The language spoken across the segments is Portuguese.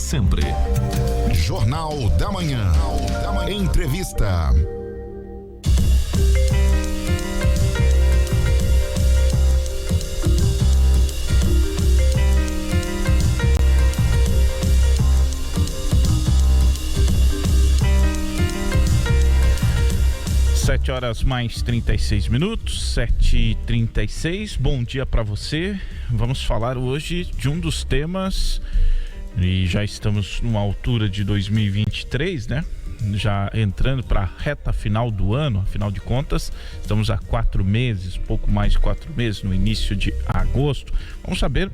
sempre. Jornal da Manhã. Entrevista. Sete horas mais 36 minutos, 7h36. Bom dia para você. Vamos falar hoje de um dos temas, e já estamos numa altura de 2023, né? Já entrando para a reta final do ano, afinal de contas, estamos há 4 meses, pouco mais de 4 meses, no início de agosto. Vamos saber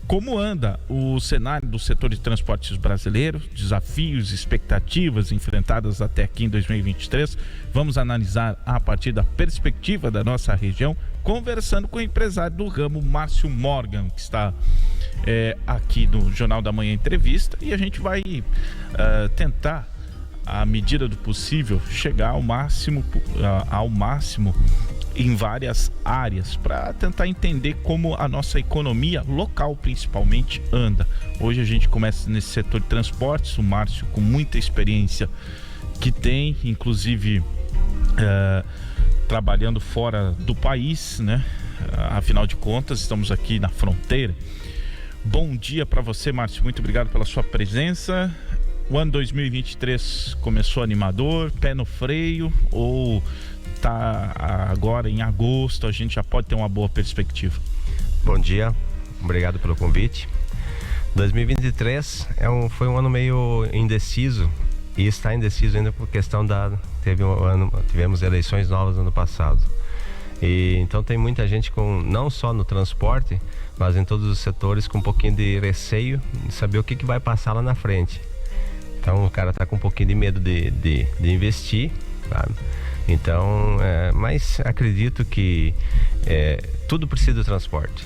como anda o cenário do setor de transportes brasileiro, desafios, expectativas enfrentadas até aqui em 2023. Vamos analisar a partir da perspectiva da nossa região, conversando com o empresário do ramo, Márcio Morgan, que está aqui no Jornal da Manhã Entrevista, e a gente vai tentar, à medida do possível, chegar ao máximo em várias áreas, para tentar entender como a nossa economia local principalmente anda. Hoje a gente começa nesse setor de transportes, o Márcio com muita experiência que tem, inclusive trabalhando fora do país, né? Afinal de contas, estamos aqui na fronteira. Bom dia para você, Márcio, muito obrigado pela sua presença. O ano 2023 começou animador, pé no freio, ou tá agora em agosto, a gente já pode ter uma boa perspectiva? Bom dia, obrigado pelo convite. 2023 foi um ano meio indeciso, e está indeciso ainda por questão tivemos eleições novas no ano passado. E então tem muita gente não só no transporte, mas em todos os setores, com um pouquinho de receio de saber o que vai passar lá na frente. Então o cara tá com um pouquinho de medo de investir, sabe? Então, mas acredito que tudo precisa de transporte.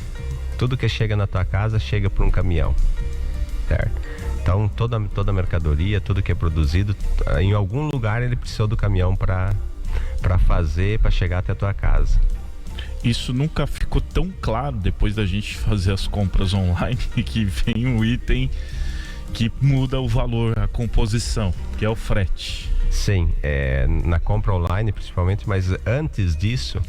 Tudo que chega na tua casa chega por um caminhão, certo? Então toda mercadoria, tudo que é produzido, em algum lugar ele precisou do caminhão para chegar até a tua casa. Isso nunca ficou tão claro depois da gente fazer as compras online, que vem um item que muda o valor, a composição, que é o frete. Sim, na compra online principalmente, mas antes disso,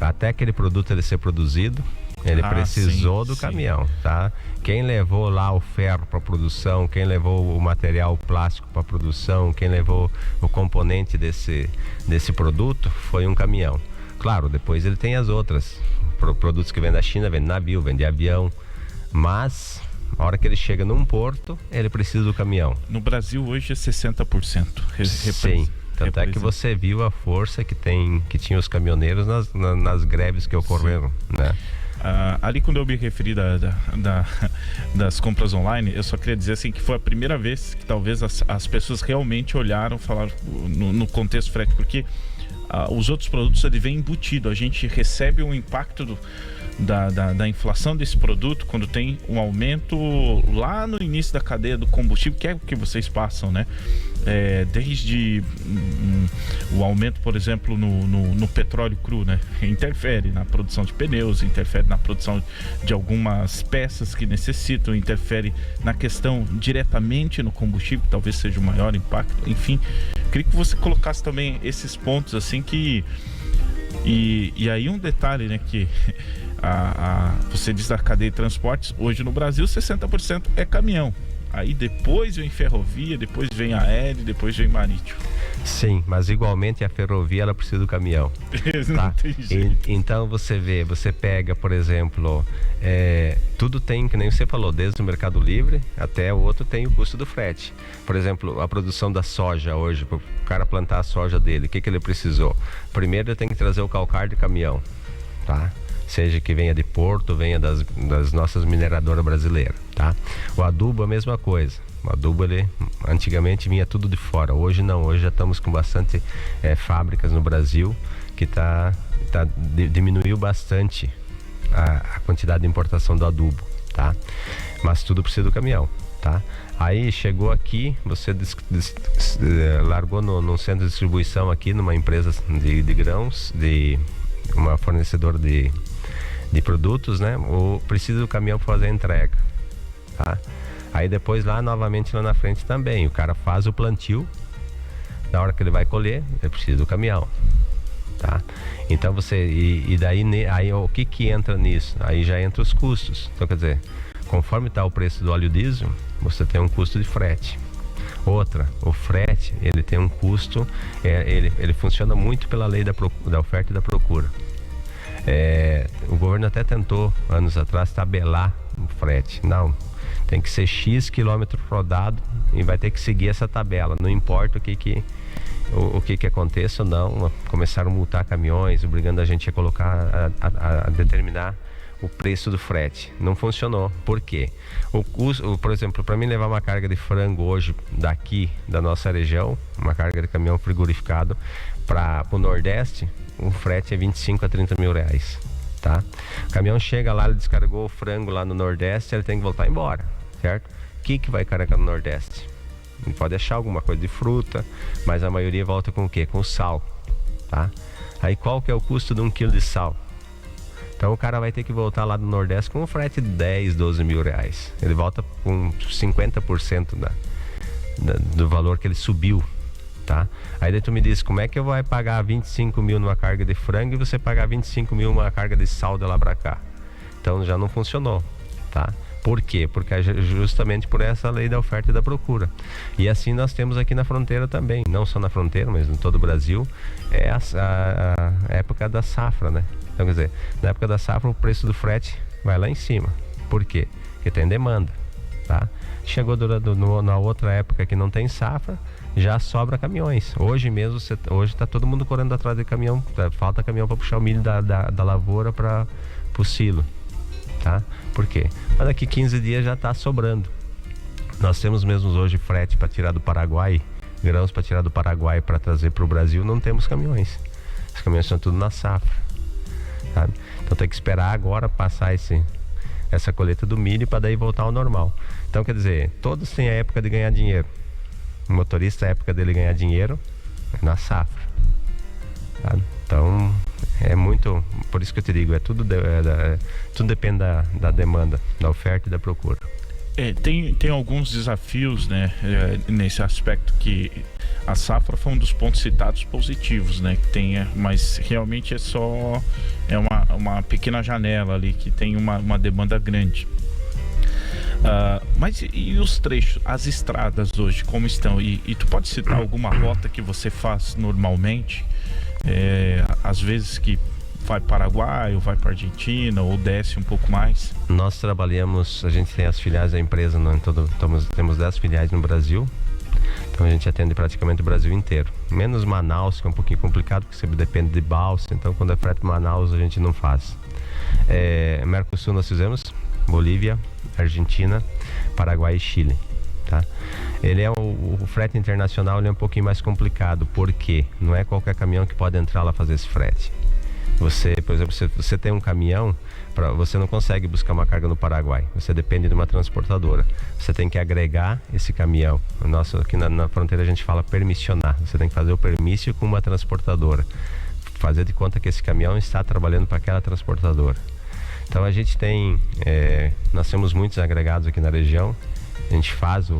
até aquele produto ele ser produzido, ele precisou do caminhão, tá? Quem levou lá o ferro para produção, quem levou o material plástico para produção, quem levou o componente desse produto foi um caminhão. Claro, depois ele tem as outras produtos que vêm da China, vem de navio, vem de avião, mas a hora que ele chega num porto, ele precisa do caminhão. No Brasil hoje é 60%. Sim, tanto é que você viu a força que tinha os caminhoneiros nas greves que ocorreram, né? Ali quando eu me referi das compras online, eu só queria dizer assim que foi a primeira vez que talvez as pessoas realmente olharam, falaram no contexto frete, porque os outros produtos ele vem embutido, a gente recebe um impacto da inflação desse produto quando tem um aumento lá no início da cadeia do combustível, que é o que vocês passam, né? Desde o aumento, por exemplo, no petróleo cru, né? Interfere na produção de pneus, interfere na produção de algumas peças que necessitam, interfere na questão diretamente no combustível, que talvez seja o maior impacto. Enfim, queria que você colocasse também esses pontos assim que... E aí um detalhe, né, que você diz da cadeia de transportes, hoje no Brasil 60% é caminhão. Aí depois vem ferrovia, depois vem aéreo, depois vem marítimo. Sim, mas igualmente a ferrovia ela precisa do caminhão. Tá? Então você pega, por exemplo, tudo tem, que nem você falou, desde o Mercado Livre até o outro tem o custo do frete. Por exemplo, a produção da soja hoje, para o cara plantar a soja dele, o que ele precisou? Primeiro ele tem que trazer o calcário de caminhão, tá? Seja que venha de Porto, venha das nossas mineradoras brasileiras, tá? O adubo é a mesma coisa. O adubo, ele antigamente vinha tudo de fora. Hoje não, hoje já estamos com bastante fábricas no Brasil que diminuiu bastante a quantidade de importação do adubo, tá? Mas tudo precisa do caminhão, tá? Aí chegou aqui, você largou num centro de distribuição aqui, numa empresa de grãos, de uma fornecedora de produtos, né? Precisa do caminhão para fazer a entrega, tá? Aí depois lá novamente lá na frente também, o cara faz o plantio, na hora que ele vai colher, ele precisa do caminhão, tá? Então aí o que entra nisso? Aí já entra os custos. Então quer dizer, conforme está o preço do óleo diesel, você tem um custo de frete. Outra, o frete, ele tem um custo, ele funciona muito pela lei da oferta e da procura. O governo até tentou, anos atrás, tabelar o frete. Não, tem que ser X quilômetro rodado e vai ter que seguir essa tabela. Não importa o que aconteça ou não. Começaram a multar caminhões, obrigando a gente a colocar, a determinar o preço do frete. Não funcionou. Por quê? O custo, por exemplo, para mim levar uma carga de frango hoje daqui da nossa região, uma carga de caminhão frigorificado para o Nordeste, o frete é 25 a 30 mil reais, tá? O caminhão chega lá, ele descarregou o frango lá no Nordeste, ele tem que voltar embora, certo? O que vai carregar no Nordeste? Ele pode achar alguma coisa de fruta, mas a maioria volta com o quê? Com sal, tá? Aí qual que é o custo de 1 quilo de sal? Então o cara vai ter que voltar lá do Nordeste com um frete de 10, 12 mil reais. Ele volta com 50% do valor que ele subiu, tá? Aí daí tu me diz, como é que eu vou pagar 25 mil numa carga de frango e você pagar 25 mil numa carga de sal de lá pra cá? Então já não funcionou, tá? Por quê? Porque é justamente por essa lei da oferta e da procura. E assim nós temos aqui na fronteira também, não só na fronteira, mas em todo o Brasil, é a época da safra, né? Então quer dizer, na época da safra o preço do frete vai lá em cima. Por quê? Porque tem demanda, tá? Chegou na outra época que não tem safra, já sobra caminhões. Hoje mesmo, hoje tá todo mundo correndo atrás de caminhão, falta caminhão para puxar o milho da lavoura para o silo, tá? Por quê? Mas daqui 15 dias já tá sobrando. Nós temos mesmo hoje frete para tirar do Paraguai, grãos para tirar do Paraguai para trazer para o Brasil, não temos caminhões. Os caminhões estão tudo na safra, sabe? Então tem que esperar agora passar essa colheita do milho para daí voltar ao normal. Então quer dizer, todos têm a época de ganhar dinheiro. O motorista, a época dele ganhar dinheiro é na safra, tá? Então é muito, por isso que eu te digo, tudo depende da demanda, da oferta e da procura. Tem alguns desafios, né, nesse aspecto, que a safra foi um dos pontos citados positivos, né, que tem, mas realmente é uma pequena janela ali que tem uma demanda grande. Mas e os trechos, as estradas hoje, como estão? E tu pode citar alguma rota que você faz normalmente? Às vezes que vai para Paraguai, ou vai para Argentina, ou desce um pouco mais? Nós trabalhamos, a gente tem as filiais da empresa, temos 10 filiais no Brasil, então a gente atende praticamente o Brasil inteiro, menos Manaus, que é um pouquinho complicado, porque sempre depende de balsa, então quando é frete Manaus a gente não faz. Mercosul nós fizemos, Bolívia, Argentina, Paraguai e Chile, tá? Ele é o frete internacional, ele é um pouquinho mais complicado, porque não é qualquer caminhão que pode entrar lá fazer esse frete. Você, por exemplo, se você tem um caminhão, você não consegue buscar uma carga no Paraguai, você depende de uma transportadora. Você tem que agregar esse caminhão. Aqui na fronteira a gente fala permissionar. Você tem que fazer o permício com uma transportadora, fazer de conta que esse caminhão está trabalhando para aquela transportadora. Então a gente nós temos muitos agregados aqui na região, a gente faz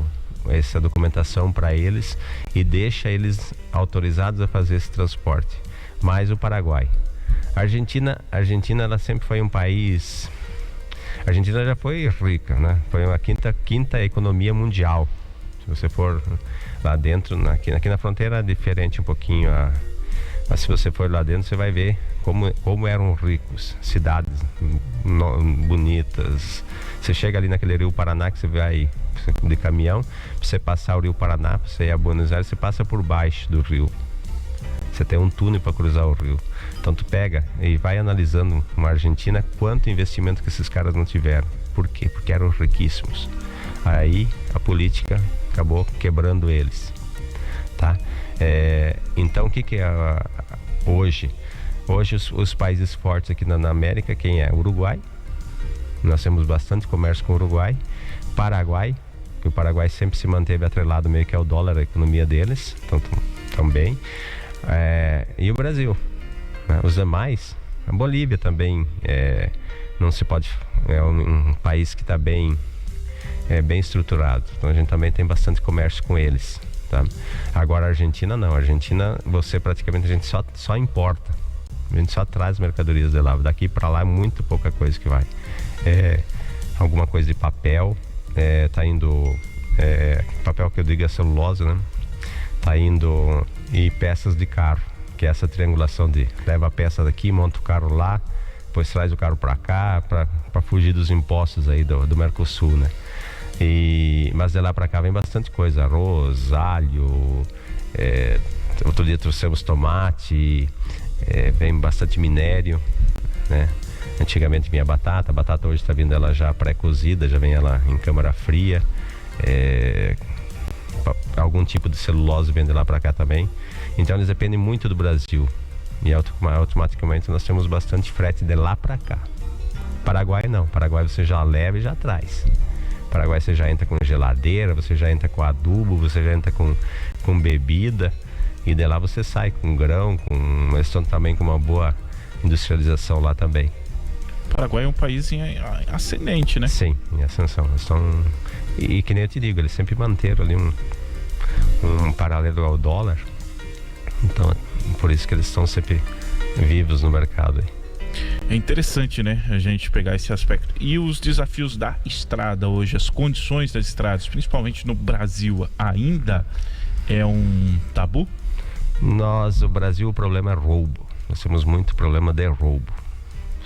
essa documentação para eles e deixa eles autorizados a fazer esse transporte. Mais o Paraguai. A Argentina ela sempre foi um país... A Argentina já foi rica, né? Foi a quinta economia mundial. Se você for lá dentro, aqui na fronteira é diferente um pouquinho, mas se você for lá dentro você vai ver como eram ricos, cidades bonitas. Você chega ali naquele Rio Paraná que você vai de caminhão, você passar o Rio Paraná, você ir a Buenos Aires, você passa por baixo do rio. Você tem um túnel para cruzar o rio. Então tu pega e vai analisando uma Argentina, quanto investimento que esses caras não tiveram. Por quê? Porque eram riquíssimos. Aí a política acabou quebrando eles, tá? Então o que é hoje? Hoje os países fortes aqui na América, quem é? Uruguai. Nós temos bastante comércio com o Uruguai. Paraguai, que o Paraguai sempre se manteve atrelado meio que ao dólar, a economia deles, então também. E o Brasil, né? Os demais, a Bolívia também não se pode, é um país que está bem bem estruturado. Então a gente também tem bastante comércio com eles, tá? Agora a Argentina não. A Argentina, praticamente a gente só importa. A gente só traz mercadorias de lá. Daqui para lá é muito pouca coisa que vai. Alguma coisa de papel, tá indo, papel que eu digo é celulose, né? Tá indo, e peças de carro, que é essa triangulação de leva a peça daqui, monta o carro lá, depois traz o carro para cá, para fugir dos impostos aí do Mercosul, né? Mas de lá para cá vem bastante coisa, arroz, alho, outro dia trouxemos tomate, vem bastante minério, né? Antigamente vinha batata, a batata hoje está vindo ela já pré-cozida, já vem ela em câmara fria, algum tipo de celulose vem de lá para cá também. Então eles dependem muito do Brasil, e automaticamente nós temos bastante frete de lá para cá. Paraguai não, Paraguai você já leva e já traz. Paraguai você já entra com geladeira, você já entra com adubo, você já entra com bebida, e de lá você sai com grão, eles estão também com uma boa industrialização lá também. Paraguai é um país em ascendente, né? Sim, em ascensão. Eles estão, e que nem eu te digo, eles sempre manteram ali um paralelo ao dólar. Então, por isso que eles estão sempre vivos no mercado aí. É interessante, né, a gente pegar esse aspecto. E os desafios da estrada hoje, as condições das estradas, principalmente no Brasil, ainda é um tabu? O Brasil, o problema é roubo. Nós temos muito problema de roubo,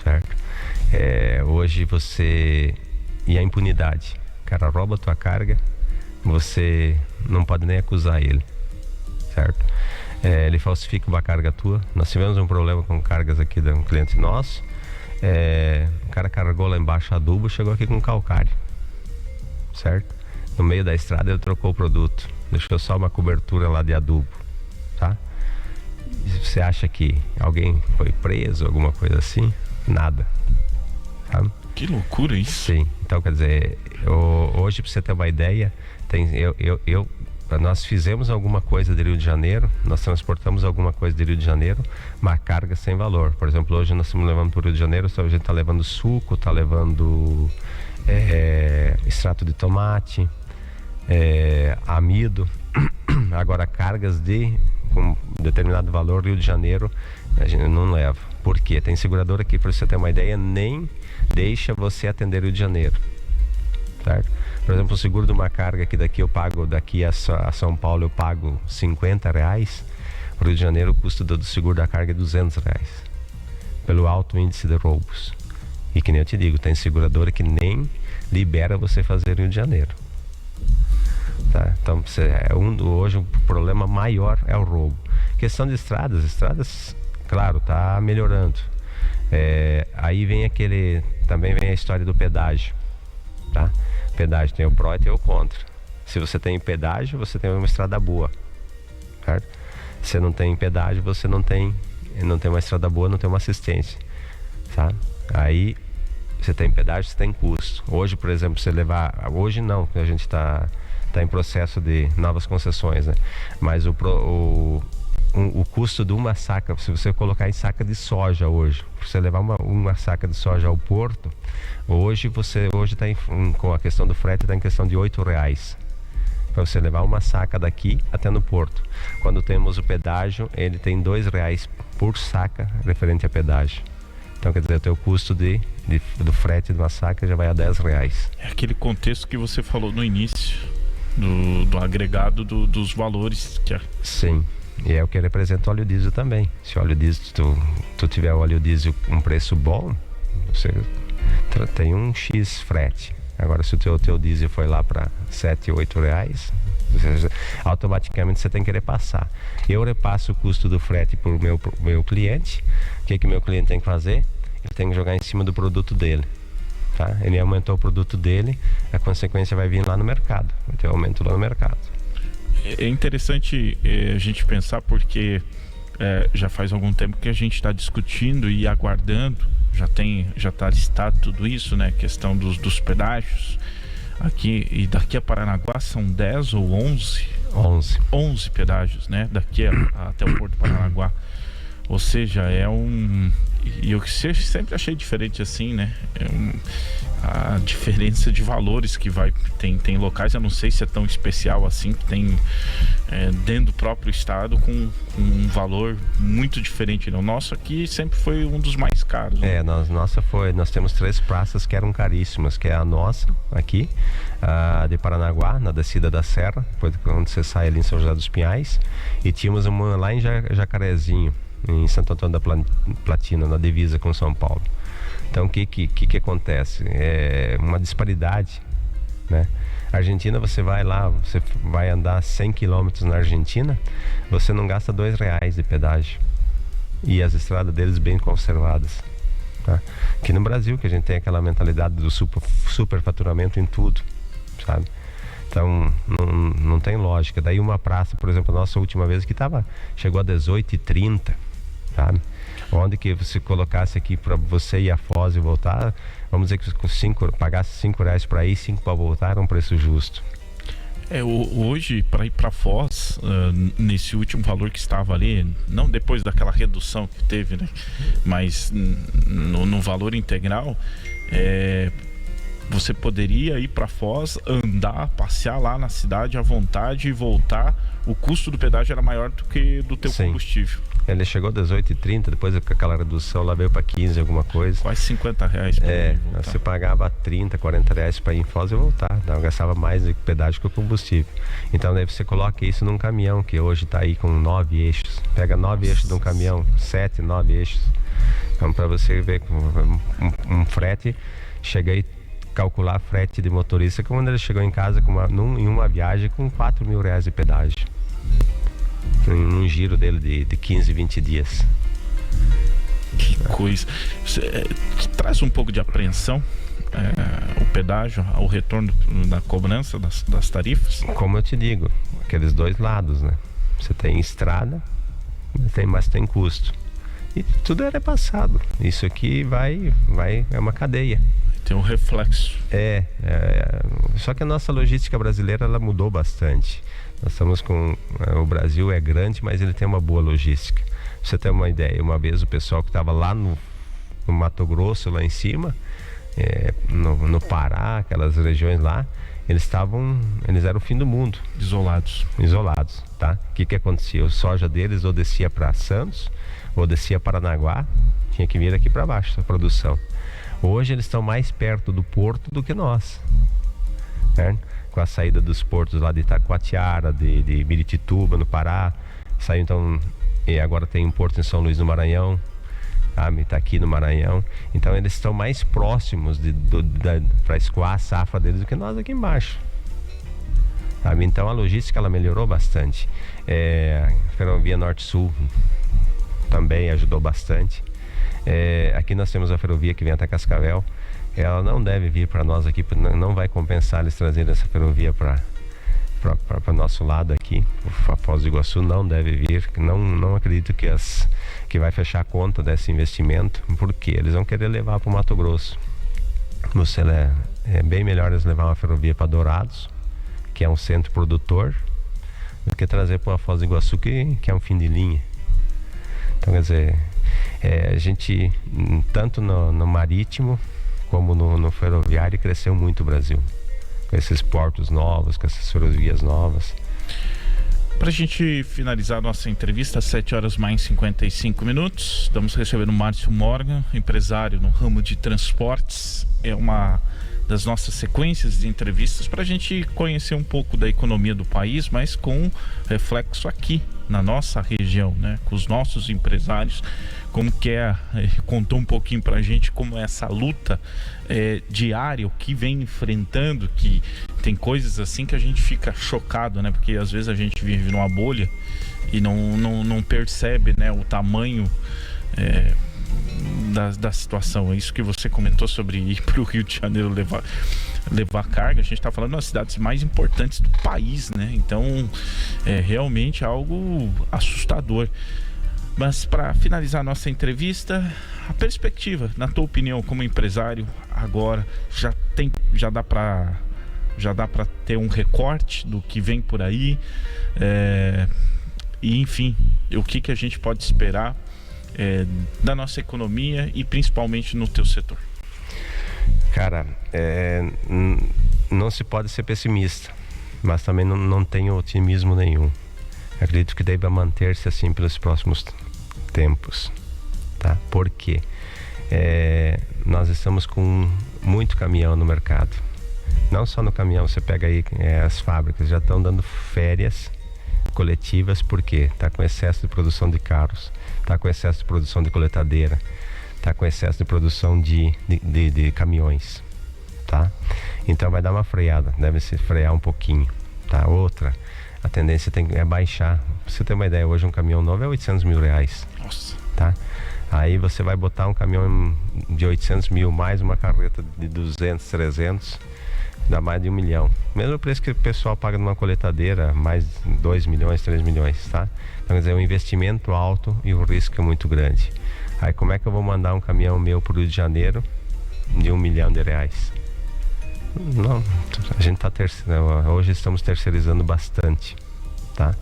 certo? Hoje e a impunidade. O cara rouba a tua carga, você não pode nem acusar ele, certo? Ele falsifica uma carga tua. Nós tivemos um problema com cargas aqui de um cliente nosso. O cara carregou lá embaixo adubo, chegou aqui com calcário, certo? No meio da estrada ele trocou o produto, deixou só uma cobertura lá de adubo, tá? E você acha que alguém foi preso, alguma coisa assim? Nada, tá? Que loucura isso. Sim, então quer dizer, hoje, para você ter uma ideia, nós fizemos alguma coisa de Rio de Janeiro, nós transportamos alguma coisa de Rio de Janeiro, uma carga sem valor. Por exemplo, hoje nós estamos levando para o Rio de Janeiro, a gente está levando suco, está levando extrato de tomate, amido. Agora, cargas com determinado valor, Rio de Janeiro, a gente não leva. Por quê? Tem seguradora que, para você ter uma ideia, nem deixa você atender Rio de Janeiro, certo? Por exemplo, o seguro de uma carga que daqui eu pago, daqui a São Paulo eu pago R$50, no Rio de Janeiro o custo do seguro da carga é R$200, pelo alto índice de roubos. E que nem eu te digo, tem seguradora que nem libera você fazer Rio de Janeiro, tá? Então hoje o problema maior é o roubo. Questão de estradas, claro, tá melhorando. Aí também vem a história do pedágio, tá? Pedágio tem o pró e tem o contra. Se você tem pedágio, você tem uma estrada boa, certo? Se não tem pedágio, você não tem uma estrada boa, não tem uma assistência, tá? Aí você tem pedágio, você tem custo. Hoje, por exemplo, hoje não, a gente tá em processo de novas concessões, né? Mas o custo de uma saca, se você colocar em saca de soja hoje, você levar uma saca de soja ao porto, hoje está com a questão do frete, está em questão de R$8 para você levar uma saca daqui até no porto. Quando temos o pedágio, ele tem R$2 por saca referente a pedágio. Então, quer dizer, o teu custo do frete de uma saca já vai a R$10. É aquele contexto que você falou no início do agregado dos valores que Sim. E é o que representa o óleo diesel também. Se o óleo diesel, tu tiver o óleo diesel um preço bom, você tem um X frete. Agora, se o teu diesel foi lá para R$7, R$8, automaticamente você tem que repassar. Eu repasso o custo do frete para o meu cliente. O que meu cliente tem que fazer? Ele tem que jogar em cima do produto dele, tá? Ele aumentou o produto dele, a consequência vai vir lá no mercado. Vai ter aumento lá no mercado. É interessante a gente pensar porque já faz algum tempo que a gente está discutindo e aguardando, já está listado tudo isso, né? Questão dos pedágios aqui e daqui a Paranaguá são 10 ou 11? 11 pedágios, né? Daqui até o Porto de Paranaguá. Ou seja, eu sempre achei diferente assim, né? A diferença de valores que tem locais, eu não sei se é tão especial assim, que tem dentro do próprio estado com um valor muito diferente, né? O nosso aqui sempre foi um dos mais caros, né? Nós temos 3 praças que eram caríssimas, que é a nossa aqui, a de Paranaguá, na descida da serra, depois quando você sai ali em São José dos Pinhais, e tínhamos uma lá em Jacarezinho, em Santo Antônio da Platina, na divisa com São Paulo. Então o que acontece? É uma disparidade, né? Argentina, você vai lá, você vai andar 100 km na Argentina, você não gasta R$2 de pedágio, e as estradas deles bem conservadas, tá? Aqui no Brasil, que a gente tem aquela mentalidade do superfaturamento em tudo, sabe? Então não tem lógica. Daí uma praça, por exemplo, a nossa última vez que chegou a 18,30, sabe? Onde que você colocasse aqui para você ir a Foz e voltar, vamos dizer que pagasse R$5 para ir, 5 para voltar, era um preço justo. Hoje, para ir para Foz, nesse último valor que estava ali, não depois daquela redução que teve, né? Mas no valor integral, você poderia ir para Foz, andar, passear lá na cidade à vontade e voltar. O custo do pedágio era maior do que do teu combustível. Ele chegou a 18,30, depois com aquela redução lá veio para 15 alguma coisa. Quase R$50 para ir voltar. Você pagava R$30, R$40 para ir em Foz e voltar. Então, gastava mais de pedágio que o combustível. Então daí você coloca isso num caminhão que hoje está aí com 9 eixos. Pega 9 eixos de um caminhão, 7, 9 eixos. Então para você ver um frete, chega aí calcular frete de motorista, quando ele chegou em casa em uma viagem com R$4.000 de pedágio, num giro dele de 15, 20 dias. Que coisa. Traz um pouco de apreensão o pedágio, o retorno da cobrança das tarifas? Como eu te digo, aqueles dois lados, né? Você tem estrada, mas tem custo, e tudo é repassado. Isso aqui é uma cadeia. Tem um reflexo. Só que a nossa logística brasileira, ela mudou bastante. Nós estamos o Brasil é grande, mas ele tem uma boa logística. Pra você ter uma ideia, uma vez o pessoal que estava lá no Mato Grosso, lá em cima, no Pará, aquelas regiões lá, eles eram o fim do mundo. Isolados, tá? O que acontecia? O soja deles ou descia para Santos, ou descia para Paranaguá, tinha que vir aqui para baixo a produção. Hoje eles estão mais perto do porto do que nós, né? Com a saída dos portos lá de Itacoatiara, de Miritituba, no Pará, saiu então, e agora tem um porto em São Luís do Maranhão, está aqui no Maranhão. Então eles estão mais próximos para escoar a safra deles do que nós aqui embaixo, sabe? Então a logística, ela melhorou bastante. A Ferrovia Norte-Sul também ajudou bastante. Aqui nós temos a ferrovia que vem até Cascavel. Ela não deve vir para nós aqui, não vai compensar eles trazerem essa ferrovia para nosso lado aqui. A Foz do Iguaçu não deve vir. Não acredito que vai fechar a conta desse investimento, porque eles vão querer levar para o Mato Grosso. É bem melhor eles levar uma ferrovia para Dourados, que é um centro produtor, do que trazer para a Foz do Iguaçu, que é um fim de linha. Então, quer dizer, a gente, tanto no marítimo como no ferroviário, cresceu muito o Brasil, com esses portos novos, com essas ferrovias novas. Para a gente finalizar a nossa entrevista, às 7h mais 55, estamos recebendo o Márcio Morgan, empresário no ramo de transportes. É uma das nossas sequências de entrevistas para a gente conhecer um pouco da economia do país, mas com reflexo aqui na nossa região, né? Com os nossos empresários, como que contou um pouquinho para a gente como é essa luta diária, o que vem enfrentando, que tem coisas assim que a gente fica chocado, né? Porque às vezes a gente vive numa bolha e não percebe, né, o tamanho da situação. É isso que você comentou sobre ir para o Rio de Janeiro levar carga. A gente está falando das cidades mais importantes do país, né? Então é realmente algo assustador. Mas para finalizar a nossa entrevista, a perspectiva, na tua opinião, como empresário, agora já dá para ter um recorte do que vem por aí, e enfim, o que a gente pode esperar da nossa economia e principalmente no teu setor? Cara, não se pode ser pessimista, mas também não tenho otimismo nenhum. Acredito que deve manter-se assim pelos próximos tempos, tá? Por quê? Nós estamos com muito caminhão no mercado. Não só no caminhão, você pega aí as fábricas já estão dando férias coletivas porque está com excesso de produção de carros, está com excesso de produção de coletadeira, está com excesso de produção de caminhões, tá? Então vai dar uma freada, deve se frear um pouquinho, tá? Outra, a tendência é baixar. Pra você ter uma ideia, hoje um caminhão novo é 800 mil reais. Nossa. Tá? Aí você vai botar um caminhão de 800 mil mais uma carreta de 200, 300, dá mais de 1 milhão. Mesmo preço que o pessoal paga numa coletadeira, mais 2 milhões, 3 milhões, tá? Então, quer dizer, é um investimento alto e o risco é muito grande. Aí como é que eu vou mandar um caminhão meu para o Rio de Janeiro de 1 milhão de reais? Não, a gente hoje estamos terceirizando bastante, tá?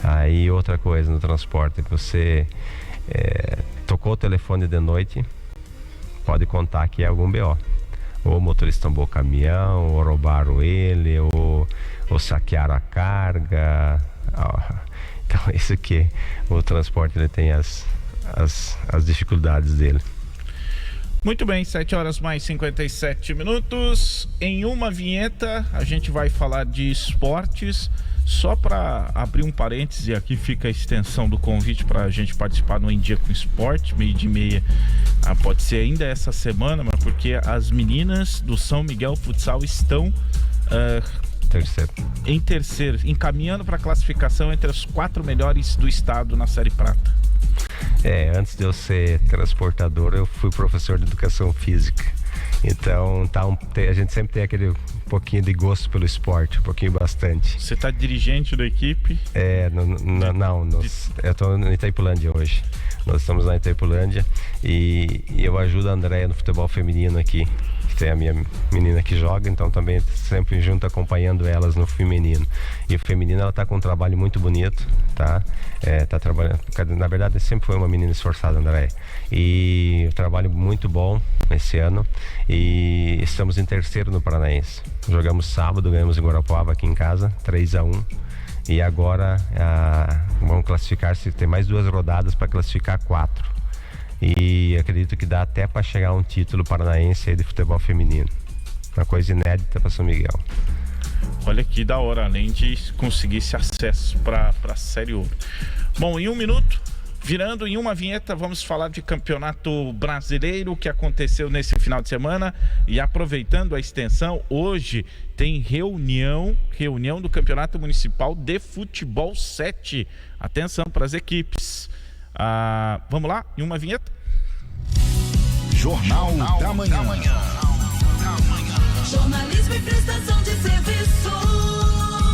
Aí outra coisa no transporte, você tocou o telefone de noite, pode contar que é algum BO. Ou o motorista tombou o caminhão, ou roubaram ele, ou saquearam a carga. Então isso aqui, o transporte ele tem as dificuldades dele. Muito bem, 7h mais 57. Em uma vinheta, a gente vai falar de esportes. Só para abrir um parêntese, aqui fica a extensão do convite para a gente participar no Em Dia com Esporte, 12h30. Pode ser ainda essa semana, mas porque as meninas do São Miguel Futsal estão em terceiro, encaminhando para a classificação entre as 4 melhores do estado na Série Prata. Antes de eu ser transportador, eu fui professor de educação física. Então a gente sempre tem aquele pouquinho de gosto pelo esporte, um pouquinho bastante. Você está dirigente da equipe? Eu estou em Itaipulândia hoje. Nós estamos na Itaipulândia e eu ajudo a Andréia no futebol feminino aqui. Tem a minha menina que joga, então também sempre junto acompanhando elas no feminino. E o feminino ela tá com um trabalho muito bonito, tá? Tá trabalhando, na verdade sempre foi uma menina esforçada, André. E um trabalho muito bom esse ano. E estamos em terceiro no Paranaense. Jogamos sábado, ganhamos em Guarapuava aqui em casa, 3-1. E agora vamos classificar-se, tem mais 2 rodadas para classificar 4. E acredito que dá até para chegar a um título paranaense aí de futebol feminino. Uma coisa inédita para São Miguel. Olha que da hora, além de conseguir esse acesso para a Série Ouro. Bom, em 1 minuto, virando em uma vinheta, vamos falar de Campeonato Brasileiro que aconteceu nesse final de semana. E aproveitando a extensão, hoje tem reunião do Campeonato Municipal de Futebol 7. Atenção para as equipes. Vamos lá, em uma vinheta. Jornal da Manhã.